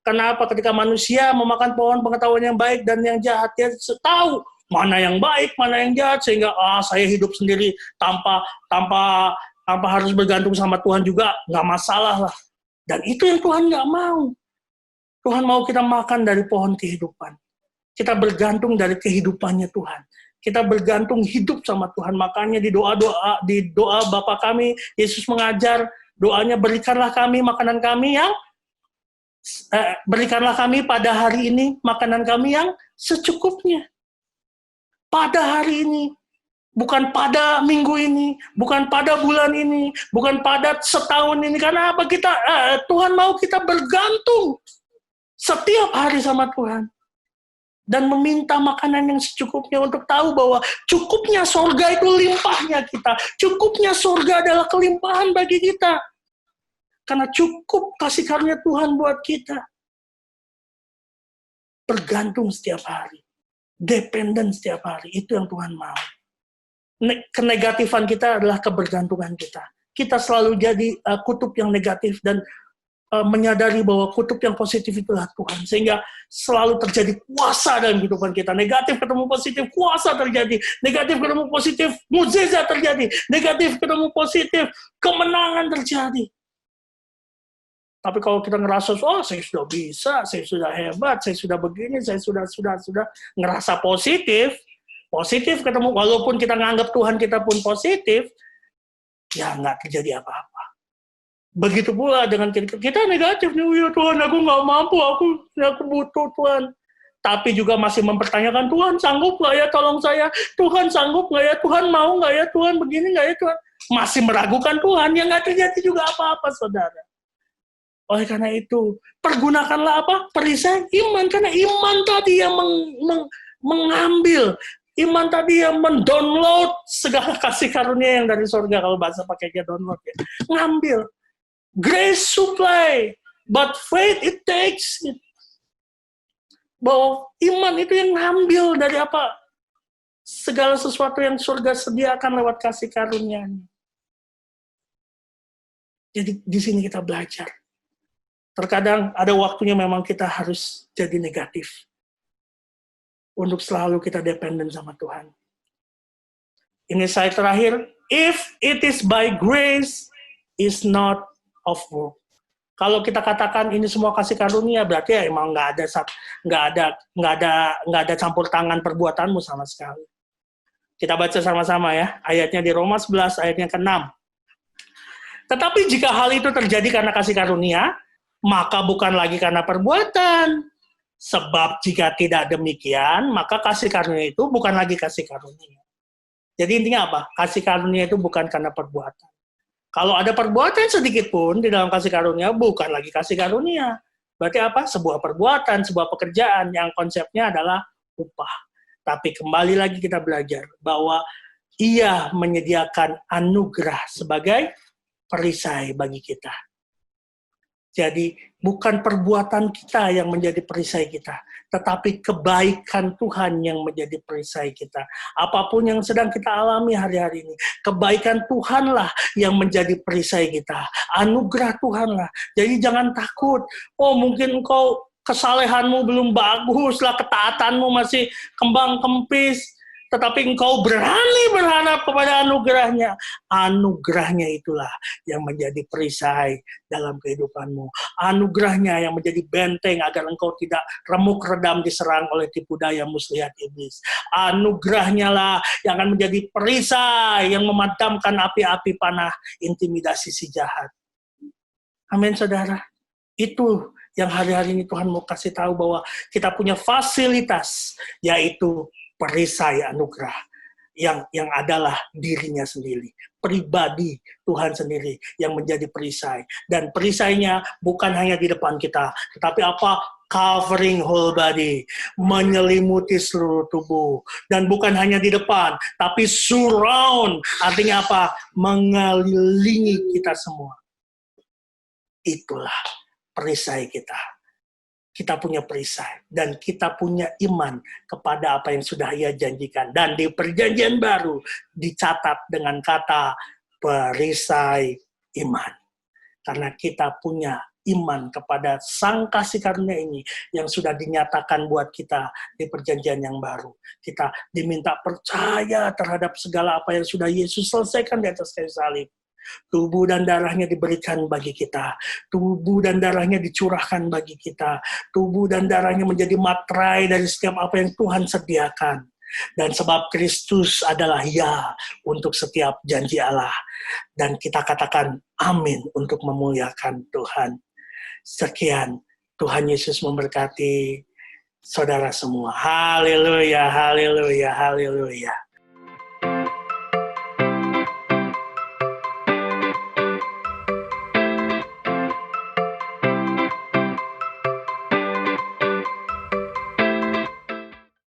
Kenapa? Ketika manusia memakan pohon pengetahuan yang baik dan yang jahat, dia tahu mana yang baik, mana yang jahat, sehingga saya hidup sendiri tanpa harus bergantung sama Tuhan juga, nggak masalah lah. Dan itu yang Tuhan nggak mau. Tuhan mau kita makan dari pohon kehidupan. Kita bergantung dari kehidupannya Tuhan. Kita bergantung hidup sama Tuhan. Makanya di doa Bapa kami, Yesus mengajar doanya, berikanlah kami makanan kami yang berikanlah kami pada hari ini makanan kami yang secukupnya. Pada hari ini, bukan pada minggu ini, bukan pada bulan ini, bukan pada setahun ini. Karena apa? Tuhan mau kita bergantung setiap hari sama Tuhan. Dan meminta makanan yang secukupnya untuk tahu bahwa cukupnya surga itu limpahnya kita. Cukupnya surga adalah kelimpahan bagi kita. Karena cukup kasih karunia Tuhan buat kita. Bergantung setiap hari. Dependen setiap hari. Itu yang Tuhan mau. Kenegatifan kita adalah kebergantungan kita. Kita selalu jadi kutub yang negatif dan menyadari bahwa kutub yang positif itulah Tuhan. Sehingga selalu terjadi kuasa dalam kehidupan kita. Negatif ketemu positif, kuasa terjadi. Negatif ketemu positif, mukjizat terjadi. Negatif ketemu positif, kemenangan terjadi. Tapi kalau kita ngerasa, saya sudah bisa, saya sudah hebat, saya sudah begini, saya sudah ngerasa positif ketemu, walaupun kita nganggap Tuhan kita pun positif, ya nggak terjadi apa-apa. Begitu pula dengan kita negatif nih, ya Tuhan, aku nggak mampu, aku butuh Tuhan. Tapi juga masih mempertanyakan, Tuhan sanggup nggak ya, tolong saya, Tuhan sanggup nggak ya, Tuhan mau nggak ya, Tuhan begini nggak ya, Tuhan. Masih meragukan Tuhan, yang nggak terjadi juga apa-apa, saudara. Oleh karena itu, pergunakanlah apa? Perisai iman. Karena iman tadi yang mengambil. Iman tadi yang mendownload segala kasih karunia yang dari surga. Kalau bahasa pakainya download ya. Ngambil. Grace supply. But faith it takes it. Bahwa iman itu yang ngambil dari apa? Segala sesuatu yang surga sediakan lewat kasih karunia-Nya. Jadi di sini kita belajar. Terkadang ada waktunya memang kita harus jadi negatif. Untuk selalu kita dependen sama Tuhan. Ini saya terakhir. If it is by grace, is not of work. Kalau kita katakan ini semua kasih karunia, berarti ya emang nggak ada campur tangan perbuatanmu sama sekali. Kita baca sama-sama ya. Ayatnya di Roma 11, ayatnya ke-6. Tetapi jika hal itu terjadi karena kasih karunia, maka bukan lagi karena perbuatan. Sebab jika tidak demikian, maka kasih karunia itu bukan lagi kasih karunia. Jadi intinya apa? Kasih karunia itu bukan karena perbuatan. Kalau ada perbuatan sedikit pun di dalam kasih karunia, bukan lagi kasih karunia. Berarti apa? Sebuah perbuatan, sebuah pekerjaan yang konsepnya adalah upah. Tapi kembali lagi kita belajar bahwa Ia menyediakan anugerah sebagai perisai bagi kita. Jadi bukan perbuatan kita yang menjadi perisai kita, tetapi kebaikan Tuhan yang menjadi perisai kita. Apapun yang sedang kita alami hari-hari ini, kebaikan Tuhanlah yang menjadi perisai kita. Anugerah Tuhanlah. Jadi jangan takut. Mungkin engkau kesalehanmu belum bagus lah, ketaatanmu masih kembang kempis. Tetapi engkau berani berharap kepada anugerahnya. Anugerahnya itulah yang menjadi perisai dalam kehidupanmu. Anugerahnya yang menjadi benteng agar engkau tidak remuk redam diserang oleh tipu daya muslihat iblis. Anugerahnya lah yang akan menjadi perisai yang memadamkan api-api panah intimidasi si jahat. Amin, saudara. Itu yang hari-hari ini Tuhan mau kasih tahu bahwa kita punya fasilitas, yaitu perisai anugerah yang adalah dirinya sendiri, pribadi Tuhan sendiri yang menjadi perisai. Dan perisainya bukan hanya di depan kita, tetapi apa? covering whole body, menyelimuti seluruh tubuh. Dan bukan hanya di depan, tapi surround, artinya apa? Mengelilingi kita semua. Itulah perisai kita. Kita punya perisai, dan kita punya iman kepada apa yang sudah Ia janjikan. Dan di perjanjian baru dicatat dengan kata perisai iman. Karena kita punya iman kepada Sang Kasih Karunia ini yang sudah dinyatakan buat kita di perjanjian yang baru. Kita diminta percaya terhadap segala apa yang sudah Yesus selesaikan di atas kayu salib. Tubuh dan darahnya diberikan bagi kita. Tubuh dan darahnya dicurahkan bagi kita. Tubuh dan darahnya menjadi materai dari setiap apa yang Tuhan sediakan. Dan sebab Kristus adalah ya untuk setiap janji Allah. Dan kita katakan amin untuk memuliakan Tuhan. Sekian, Tuhan Yesus memberkati saudara semua. Haleluya, haleluya, haleluya.